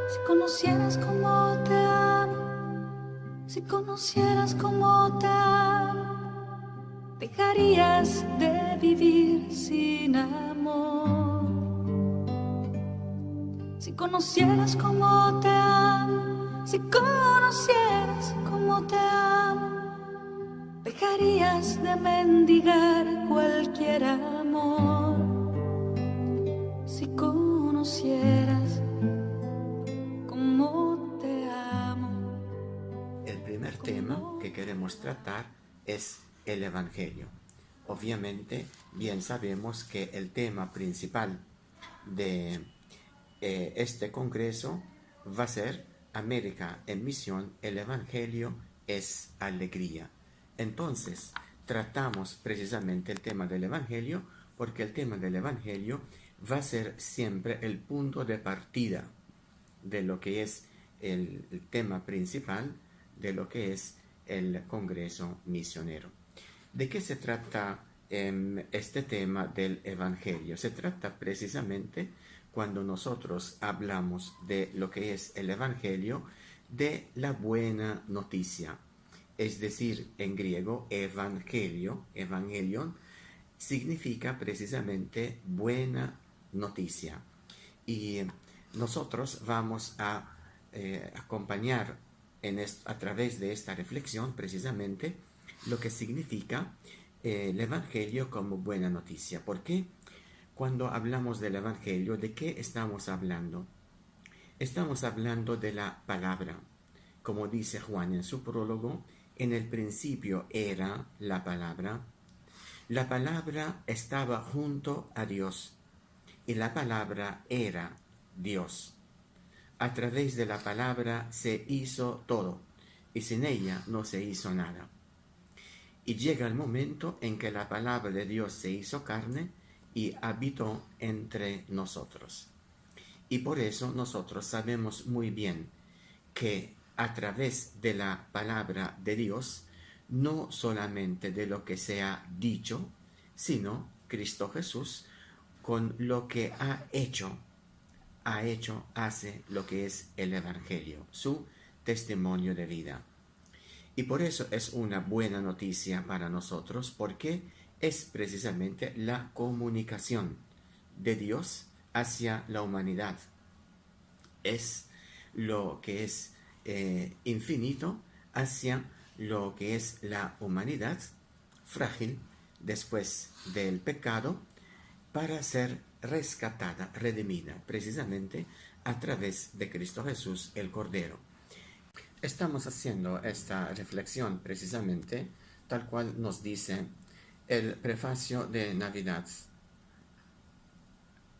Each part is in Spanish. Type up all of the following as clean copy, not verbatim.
Si conocieras cómo te amo, si conocieras cómo te amo, dejarías de vivir sin amor. Si conocieras cómo te amo, si conocieras cómo te amo, dejarías de mendigar cualquier amor. Si conocieras cómo te amo. El primer tema que queremos tratar es el Evangelio. Obviamente, bien sabemos que el tema principal de este congreso va a ser América en misión, el Evangelio es alegría. Entonces, tratamos precisamente el tema del Evangelio porque el tema del Evangelio va a ser siempre el punto de partida de lo que es el tema principal de lo que es el Congreso Misionero. ¿De qué se trata este tema del Evangelio? Se trata precisamente, cuando nosotros hablamos de lo que es el Evangelio, de la buena noticia. Es decir, en griego, evangelio, evangelion, significa precisamente buena noticia. Y nosotros vamos a acompañar a través de esta reflexión precisamente lo que significa el Evangelio como buena noticia. ¿Por qué? Cuando hablamos del Evangelio, ¿de qué estamos hablando? Estamos hablando de la palabra. Como dice Juan en su prólogo, en el principio era la palabra. La palabra estaba junto a Dios y la palabra era Dios. A través de la palabra se hizo todo y sin ella no se hizo nada. Y llega el momento en que la palabra de Dios se hizo carne y habitó entre nosotros. Y por eso nosotros sabemos muy bien que a través de la palabra de Dios, no solamente de lo que se ha dicho, sino Cristo Jesús, con lo que hace lo que es el Evangelio, su testimonio de vida. Y por eso es una buena noticia para nosotros, porque es precisamente la comunicación de Dios hacia la humanidad. Es lo que es infinito hacia lo que es la humanidad frágil después del pecado, para ser rescatada, redimida, precisamente a través de Cristo Jesús, el Cordero. Estamos haciendo esta reflexión precisamente tal cual nos dice el prefacio de Navidad.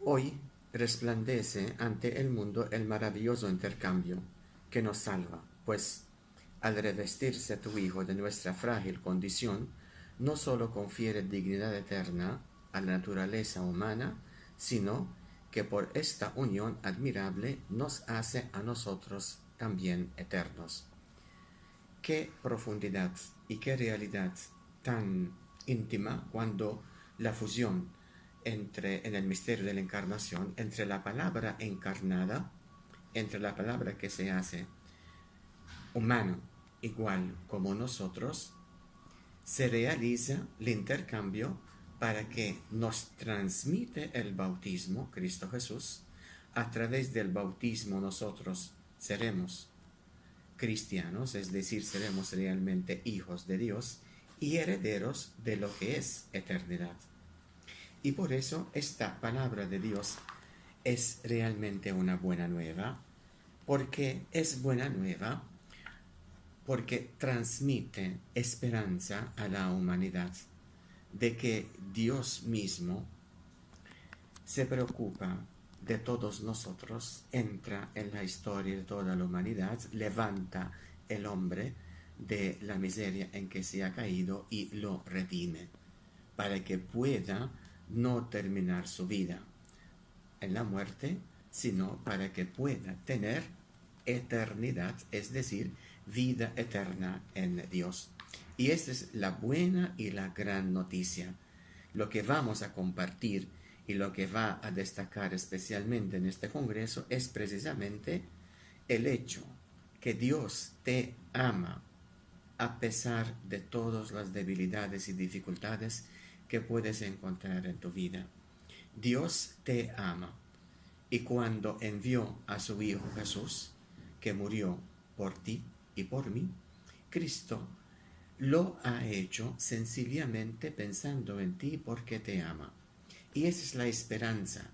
Hoy resplandece ante el mundo el maravilloso intercambio que nos salva, pues al revestirse tu Hijo de nuestra frágil condición, no solo confiere dignidad eterna a la naturaleza humana, sino que por esta unión admirable nos hace a nosotros también eternos. Qué profundidad y qué realidad tan íntima cuando la fusión en el misterio de la encarnación, entre la palabra encarnada, entre la palabra que se hace humano igual como nosotros, se realiza el intercambio para que nos transmite el bautismo, Cristo Jesús. A través del bautismo nosotros seremos cristianos, es decir, seremos realmente hijos de Dios y herederos de lo que es eternidad. Y por eso esta palabra de Dios es realmente una buena nueva, porque es buena nueva, porque transmite esperanza a la humanidad de que Dios mismo se preocupa de todos nosotros, entra en la historia de toda la humanidad, levanta el hombre de la miseria en que se ha caído y lo redime, para que pueda no terminar su vida en la muerte, sino para que pueda tener eternidad, es decir, vida eterna en Dios. Y esta es la buena y la gran noticia. Lo que vamos a compartir y lo que va a destacar especialmente en este congreso es precisamente el hecho que Dios te ama a pesar de todas las debilidades y dificultades que puedes encontrar en tu vida. Dios te ama, y cuando envió a su Hijo Jesús, que murió por ti y por mí, Cristo lo ha hecho sencillamente pensando en ti porque te ama. Y esa es la esperanza.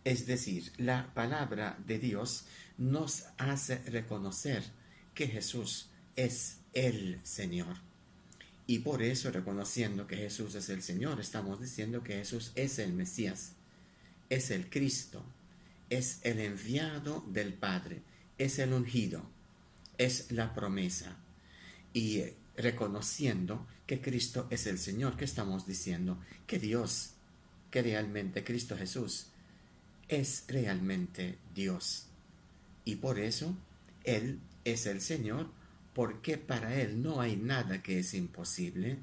Es decir, la palabra de Dios nos hace reconocer que Jesús es el Señor. Y por eso, reconociendo que Jesús es el Señor, estamos diciendo que Jesús es el Mesías, es el Cristo, es el enviado del Padre, es el ungido, es la promesa. Y reconociendo que Cristo es el Señor, ¿qué estamos diciendo? Que Dios, que realmente Cristo Jesús es realmente Dios. Y por eso Él es el Señor, porque para Él no hay nada que es imposible.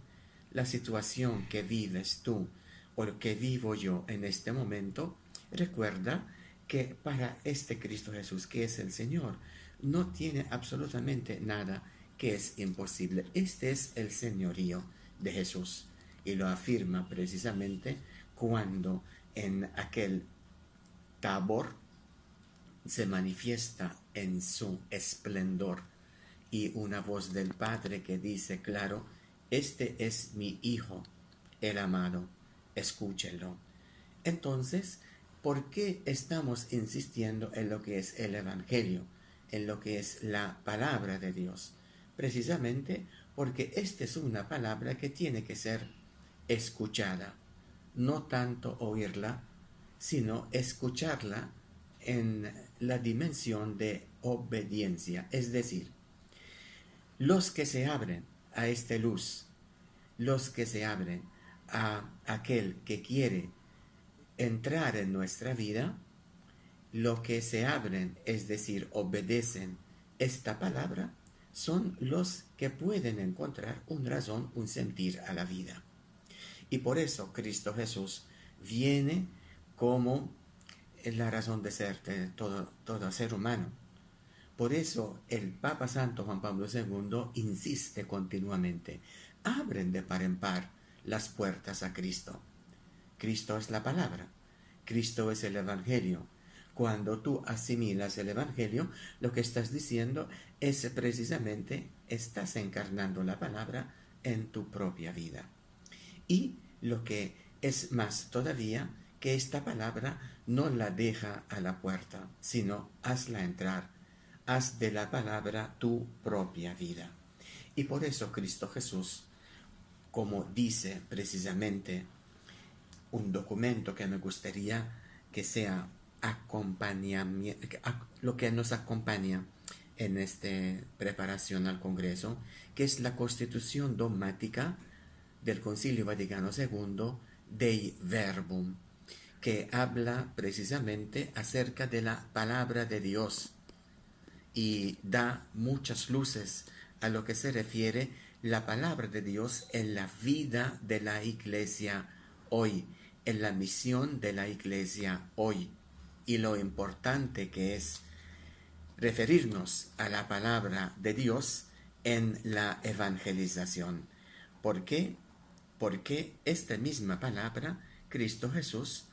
La situación que vives tú o que vivo yo en este momento, recuerda que para este Cristo Jesús, que es el Señor, no tiene absolutamente nada que es imposible. Este es el señorío de Jesús, y lo afirma precisamente cuando en aquel Tabor se manifiesta en su esplendor y una voz del Padre que dice claro: este es mi Hijo, el amado, escúchenlo. Entonces, ¿por qué estamos insistiendo en lo que es el Evangelio, en lo que es la palabra de Dios? Precisamente porque esta es una palabra que tiene que ser escuchada, no tanto oírla, sino escucharla en la dimensión de obediencia. Es decir, los que se abren a esta luz, los que se abren a aquel que quiere entrar en nuestra vida, lo que se abren, es decir, obedecen esta palabra, son los que pueden encontrar una razón, un sentir a la vida. Y por eso Cristo Jesús viene como la razón de ser de todo ser humano. Por eso el Papa Santo Juan Pablo II insiste continuamente: abren de par en par las puertas a Cristo. Cristo es la palabra, Cristo es el Evangelio. Cuando tú asimilas el Evangelio, lo que estás diciendo es precisamente, estás encarnando la palabra en tu propia vida. Y lo que es más todavía, que esta palabra no la deja a la puerta, sino hazla entrar, haz de la palabra tu propia vida. Y por eso Cristo Jesús, como dice precisamente un documento que me gustaría que sea lo que nos acompaña en esta preparación al Congreso, que es la Constitución dogmática del Concilio Vaticano II, Dei Verbum, que habla precisamente acerca de la palabra de Dios y da muchas luces a lo que se refiere la palabra de Dios en la vida de la Iglesia hoy, en la misión de la Iglesia hoy, y lo importante que es referirnos a la palabra de Dios en la evangelización. ¿Por qué? Porque esta misma palabra, Cristo Jesús,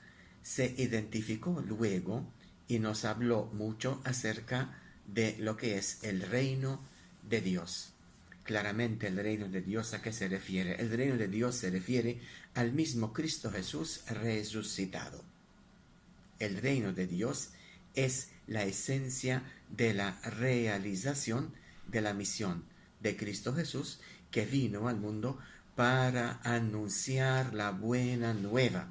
se identificó luego y nos habló mucho acerca de lo que es el reino de Dios. Claramente, el reino de Dios, ¿a qué se refiere? El reino de Dios se refiere al mismo Cristo Jesús resucitado. El reino de Dios es la esencia de la realización de la misión de Cristo Jesús, que vino al mundo para anunciar la buena nueva,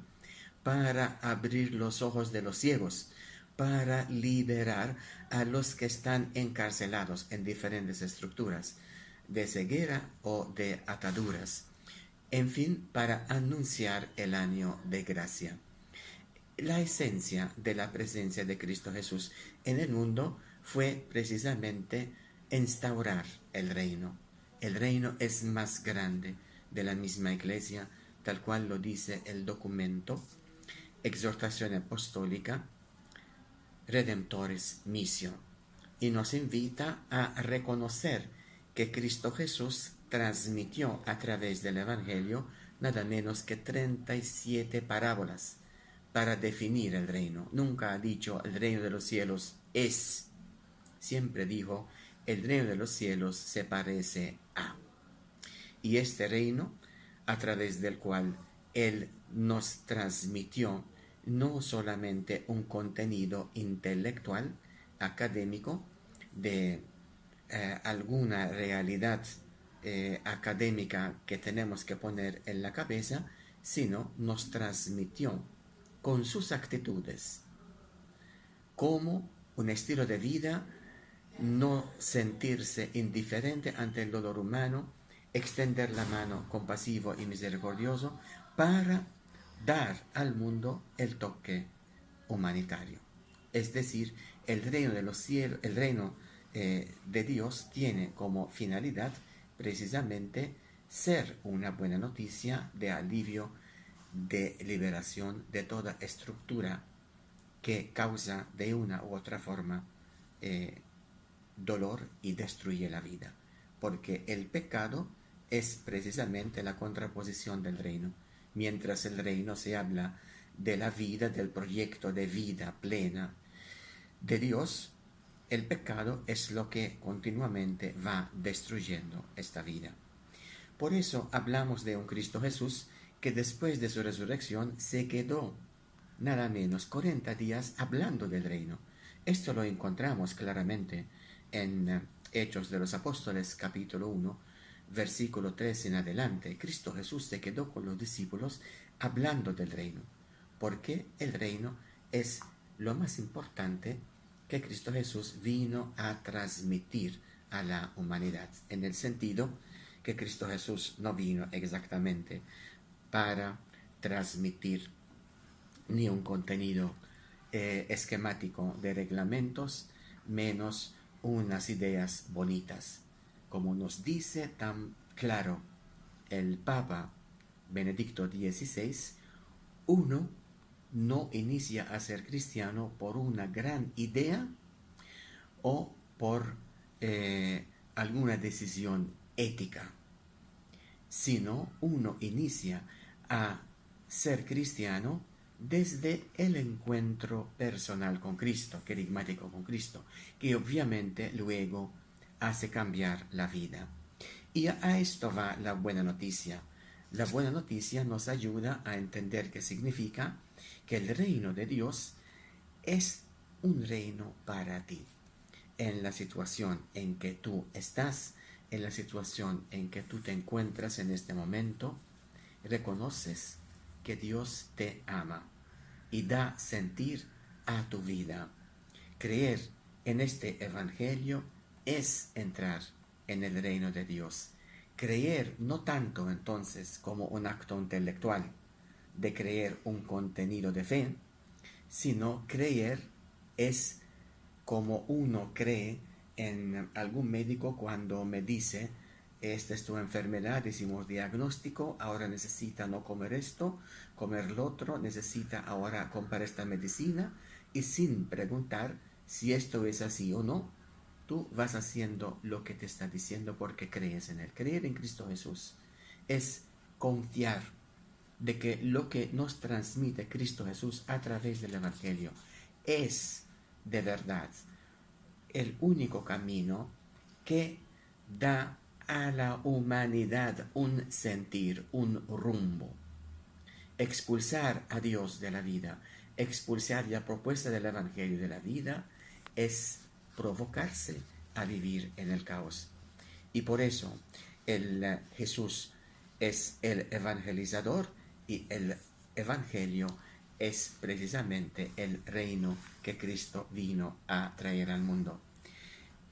para abrir los ojos de los ciegos, para liberar a los que están encarcelados en diferentes estructuras de ceguera o de ataduras, en fin, para anunciar el año de gracia. La esencia de la presencia de Cristo Jesús en el mundo fue precisamente instaurar el reino. El reino es más grande de la misma Iglesia, tal cual lo dice el documento Exhortación Apostólica Redemptoris Missio, y nos invita a reconocer que Cristo Jesús transmitió a través del Evangelio nada menos que 37 parábolas para definir el reino. Nunca ha dicho el reino de los cielos es. Siempre dijo el reino de los cielos se parece a. Y este reino, a través del cual Él nos transmitió no solamente un contenido intelectual, académico, de alguna realidad académica que tenemos que poner en la cabeza, sino nos transmitió con sus actitudes como un estilo de vida, no sentirse indiferente ante el dolor humano, extender la mano compasivo y misericordioso para dar al mundo el toque humanitario. Es decir, el reino de los cielos, el reino de Dios tiene como finalidad precisamente ser una buena noticia de alivio, de liberación de toda estructura que causa de una u otra forma dolor y destruye la vida. Porque el pecado es precisamente la contraposición del reino. Mientras el reino se habla de la vida, del proyecto de vida plena de Dios, el pecado es lo que continuamente va destruyendo esta vida. Por eso hablamos de un Cristo Jesús que después de su resurrección se quedó nada menos 40 días hablando del reino. Esto lo encontramos claramente en Hechos de los Apóstoles capítulo 1, versículo 3 en adelante. Cristo Jesús se quedó con los discípulos hablando del reino, porque el reino es lo más importante que Cristo Jesús vino a transmitir a la humanidad, en el sentido que Cristo Jesús no vino exactamente para transmitir ni un contenido esquemático de reglamentos, menos unas ideas bonitas. Como nos dice tan claro el Papa Benedicto XVI, uno no inicia a ser cristiano por una gran idea o por alguna decisión ética, sino uno inicia a ser cristiano desde el encuentro personal con Cristo, querigmático con Cristo, que obviamente luego hace cambiar la vida. Y a esto va la buena noticia. La buena noticia nos ayuda a entender qué significa que el reino de Dios es un reino para ti. En la situación en que tú estás, en la situación en que tú te encuentras en este momento, reconoces que Dios te ama y da sentir a tu vida. Creer en este evangelio es entrar en el reino de Dios. Creer no tanto entonces como un acto intelectual de creer un contenido de fe, sino creer es como uno cree en algún médico cuando me dice: esta es tu enfermedad, hicimos diagnóstico, ahora necesita no comer esto, comer lo otro, necesita ahora comprar esta medicina, y sin preguntar si esto es así o no, tú vas haciendo lo que te está diciendo porque crees en Él. Creer en Cristo Jesús es confiar de que lo que nos transmite Cristo Jesús a través del Evangelio es de verdad el único camino que da a la humanidad un sentir, un rumbo. Expulsar a Dios de la vida, expulsar la propuesta del Evangelio de la vida, es provocarse a vivir en el caos. Y por eso el Jesús es el evangelizador y el Evangelio es precisamente el reino que Cristo vino a traer al mundo.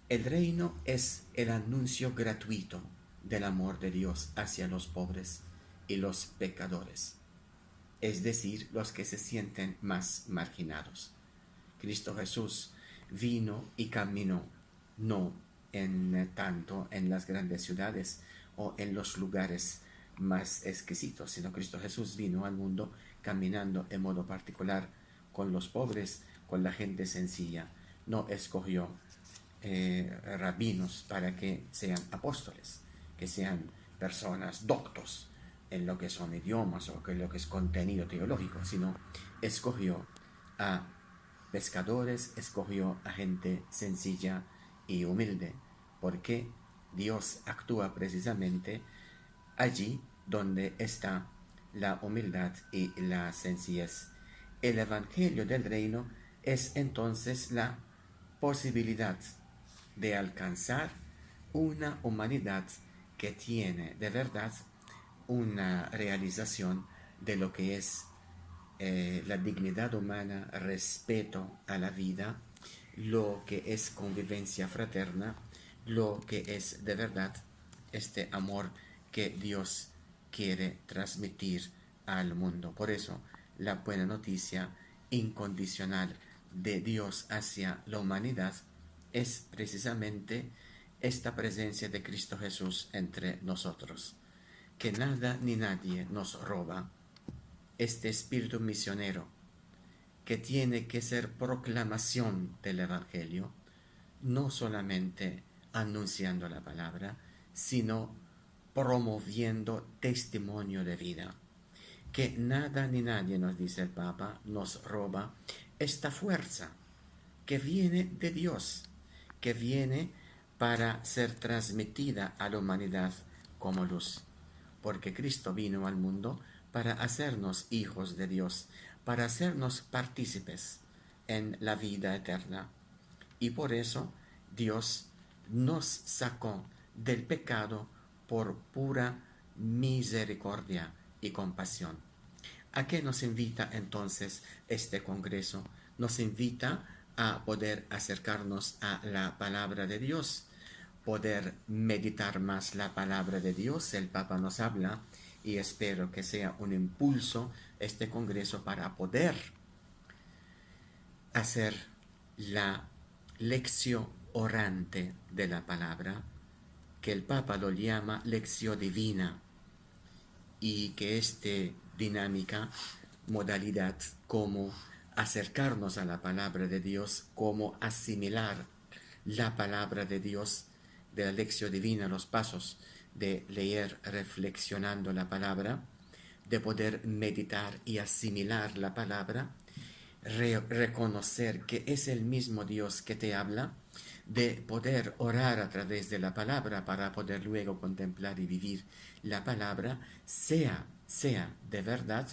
El reino es el anuncio gratuito del amor de Dios hacia los pobres y los pecadores, es decir, los que se sienten más marginados. Cristo Jesús vino y caminó, no tanto en las grandes ciudades o en los lugares más exquisitos, sino Cristo Jesús vino al mundo caminando en modo particular con los pobres, con la gente sencilla. No escogió rabinos para que sean apóstoles, que sean personas doctos en lo que son idiomas o en lo que es contenido teológico, sino escogió a pescadores, escogió a gente sencilla y humilde, porque Dios actúa precisamente allí donde está la humildad y la sencillez. El Evangelio del Reino es entonces la posibilidad de alcanzar una humanidad que tiene de verdad una realización de lo que es la dignidad humana, respeto a la vida, lo que es convivencia fraterna, lo que es de verdad este amor que Dios quiere transmitir al mundo. Por eso, la buena noticia incondicional de Dios hacia la humanidad es precisamente esta presencia de Cristo Jesús entre nosotros. Que nada ni nadie nos roba este espíritu misionero que tiene que ser proclamación del Evangelio, no solamente anunciando la palabra, sino promoviendo testimonio de vida. Que nada ni nadie, nos dice el Papa, nos roba esta fuerza que viene de Dios, que viene para ser transmitida a la humanidad como luz. Porque Cristo vino al mundo para hacernos hijos de Dios, para hacernos partícipes en la vida eterna. Y por eso Dios nos sacó del pecado por pura misericordia y compasión. ¿A qué nos invita entonces este congreso? Nos invita a poder acercarnos a la palabra de Dios, poder meditar más la palabra de Dios. El Papa nos habla y espero que sea un impulso este congreso para poder hacer la lección orante de la palabra, que el Papa lo llama lección divina, y que esta dinámica, modalidad, como acercarnos a la palabra de Dios, como asimilar la palabra de Dios, de la lección divina, los pasos de leer reflexionando la palabra, de poder meditar y asimilar la palabra, reconocer que es el mismo Dios que te habla, de poder orar a través de la palabra para poder luego contemplar y vivir la palabra, sea de verdad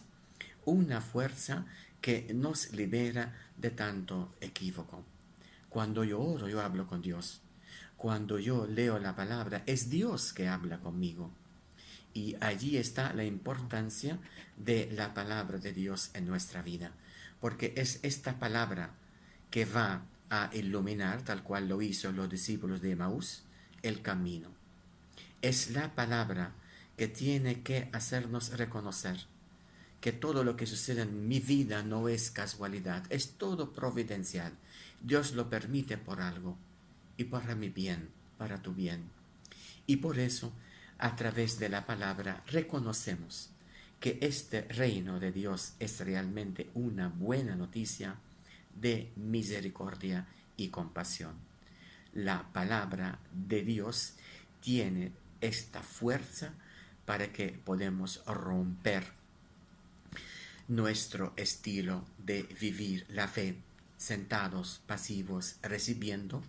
una fuerza que nos libera de tanto equívoco. Cuando yo oro, yo hablo con Dios. Cuando yo leo la palabra, es Dios que habla conmigo. Y allí está la importancia de la palabra de Dios en nuestra vida, porque es esta palabra que va a iluminar, tal cual lo hizo los discípulos de Emaús, el camino. Es la palabra que tiene que hacernos reconocer que todo lo que sucede en mi vida no es casualidad, es todo providencial. Dios lo permite por algo y para mi bien, para tu bien. Y por eso, a través de la palabra, reconocemos que este reino de Dios es realmente una buena noticia de misericordia y compasión. La palabra de Dios tiene esta fuerza para que podamos romper nuestro estilo de vivir la fe, sentados, pasivos, recibiendo,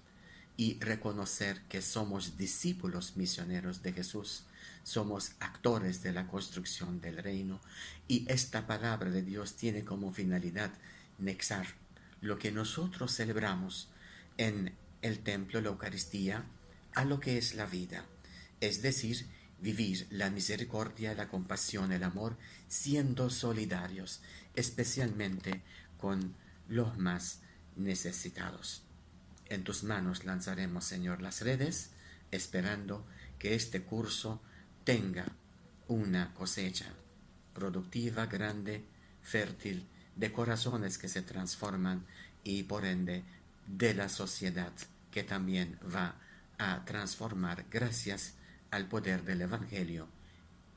y reconocer que somos discípulos misioneros de Jesús, somos actores de la construcción del reino, y esta palabra de Dios tiene como finalidad nexar lo que nosotros celebramos en el templo, la Eucaristía, a lo que es la vida, es decir, vivir la misericordia, la compasión, el amor, siendo solidarios, especialmente con los más necesitados. En tus manos lanzaremos, Señor, las redes, esperando que este curso tenga una cosecha productiva, grande, fértil, de corazones que se transforman y por ende de la sociedad que también va a transformar gracias al poder del Evangelio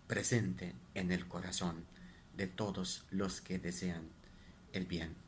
presente en el corazón de todos los que desean el bien.